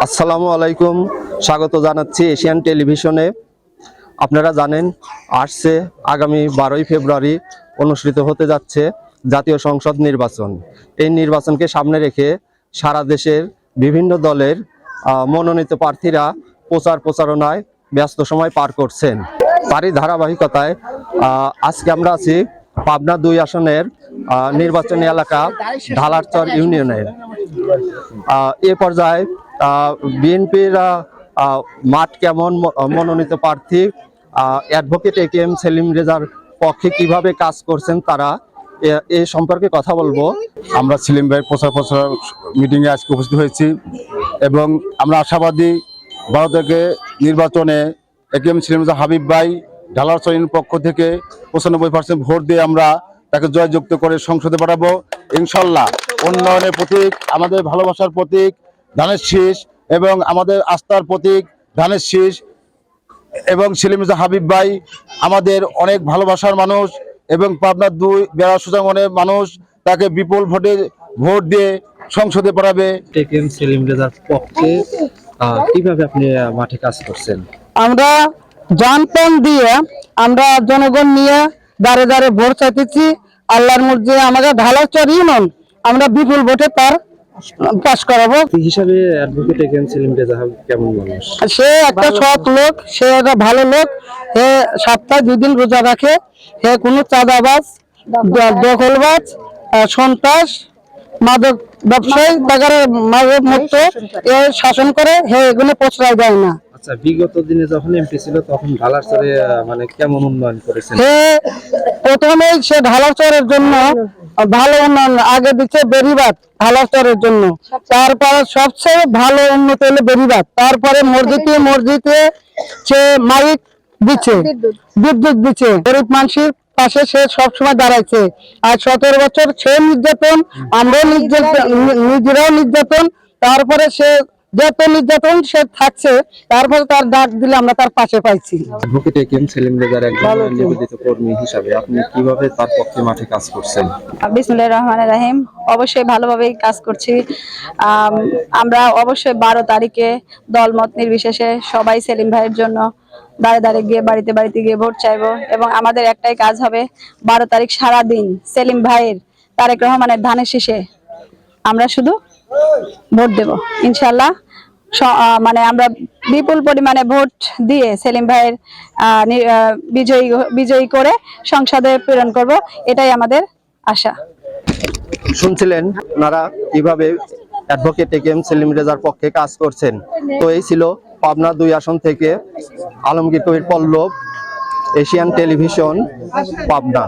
আসসালামু আলাইকুম, স্বাগত জানাচ্ছি এশিয়ান টেলিভিশনে। আপনারা জানেন আসছে আগামী 12ই ফেব্রুয়ারি অনুষ্ঠিত হতে যাচ্ছে জাতীয় সংসদ নির্বাচন। এই নির্বাচনকে সামনে রেখে সারা দেশের বিভিন্ন দলের মনোনীত প্রার্থীরা প্রচারণায় ব্যস্ত সময় পার করছেন। তারই ধারাবাহিকতায় আজকে আমরা আছি পাবনা 2 আসনের নির্বাচনী এলাকা ঢালারচর ইউনিয়নের। এ পর্যায়ে বিএনপির মাঠ কেমন, মনোনীত প্রার্থী অ্যাডভোকেট একেএম সেলিম রেজার পক্ষে কিভাবে কাজ করছেন তারা, এ সম্পর্কে কথা বলবো। আমরা সেলিম ভাইয়ের প্রচার মিটিংয়ে আজকে উপস্থিত হয়েছি এবং আমরা আশাবাদী 12 থেকে নির্বাচনে একেএম সেলিম রেজা হাবিব ভাই ঢালারচর পক্ষ থেকে 95% ভোট দিয়ে আমরা তাকে জয়যুক্ত করে সংসদে পাঠাবো ইনশাল্লাহ। উন্নয়নের প্রতীক, আমাদের ভালোবাসার প্রতীক ধানের শীষ এবং আমাদের আস্থার প্রতীক ধানের শীষ। এবং সেলিম রেজা হাবিব ভাই আমাদের অনেক ভালোবাসার মানুষ এবং পাবনার 2 বেড়া সুজাঙ্গনের মানুষ তাকে বিপুল ভোট দিয়ে সংসদে পাঠাবে। একেএম সেলিম রেজার পক্ষে কিভাবে আপনি মাঠে কাজ করছেন? আমরা জানপ্রাণ দিয়ে আমরা জনগণ নিয়ে দাঁড়ে দাঁড়ে ভোট চাইতেছি। আল্লাহর মর্জি আমাদের ঢালারচর ইউনিয়ন আমরা বিপুল ভোটে তার পাস করাবো। হিসাবে অ্যাডভোকেট একেএম সেলিম রেজা হাবিব কেমন মানুষ? সে একটা সৎ লোক, সে একটা ভালো লোক। হে সপ্তাহে 2 দিন রোজা রাখে। হে কোনো চাঁদাবাজ, দখলবাজ, সন্ত্রাস, মাদক ব্যবসায়ী তাদের মাদক মুক্ত শাসন করে। হে এগুলো প্রশ্রয় দেয় না। আচ্ছা, বিগত দিনে যখন এমপি ছিল তখন ঢালারচরে মানে কেমন উন্নয়ন করেছেন? সে প্রথমে সে ঢালারচরের জন্য ভালো উন্নয়ন আগে দিচ্ছে বেরিবাদ ঢালারচরের জন্য, তারপরে সবচেয়ে ভালো উন্নত হলো বেরিবাদ, তারপরে মসজিদে সে মাইক দিচ্ছে, বিদ্যুৎ দিচ্ছে, গরিব মানুষের পাশে সে সবসময় দাঁড়াইছে। আর 17 বছর সে নির্যাতন, আমরাও নিজেরাও নির্যাতন, তারপরে সে যত নির্যাতন সে থাকছে, তারপরে তার ডাক দিলে আমরা তার পাশে পাইছি। অ্যাডভোকেট একেএম সেলিম রেজার একজন নিবেদিত কর্মী হিসাবে আপনি কিভাবে তার পক্ষে মাঠে কাজ করছেন? বিসমিল্লাহির রহমানির রহিম। অবশ্যই ভালোভাবেই কাজ করছি। আমরা অবশ্যই 12 তারিখে দলমত নির্বিশেষে সবাই সেলিম ভাইয়ের জন্য দাঁড়ে দাঁড়ে গিয়ে বাড়িতে গিয়ে ভোট চাইবো এবং আমাদের একটাই কাজ হবে 12 তারিখ সারা দিন সেলিম ভাইয়ের, তারেক রহমানের ধানের শীষে আমরা শুধু ভোট দেব ইনশাল্লাহ। মানে আমরা বিপুল পরিমাণে ভোট দিয়ে সেলিম ভাইয়ের বিজয়ী করে সংসদে প্রেরণ করব, এটাই আমাদের আশা। শুনছিলেন ওনারা কিভাবে অ্যাডভোকেট একেএম সেলিম রেজার পক্ষে কাজ করছেন। তো এই ছিল পাবনা 2 আসন থেকে আলমগীর কবির পল্লব, এশিয়ান টেলিভিশন, পাবনা।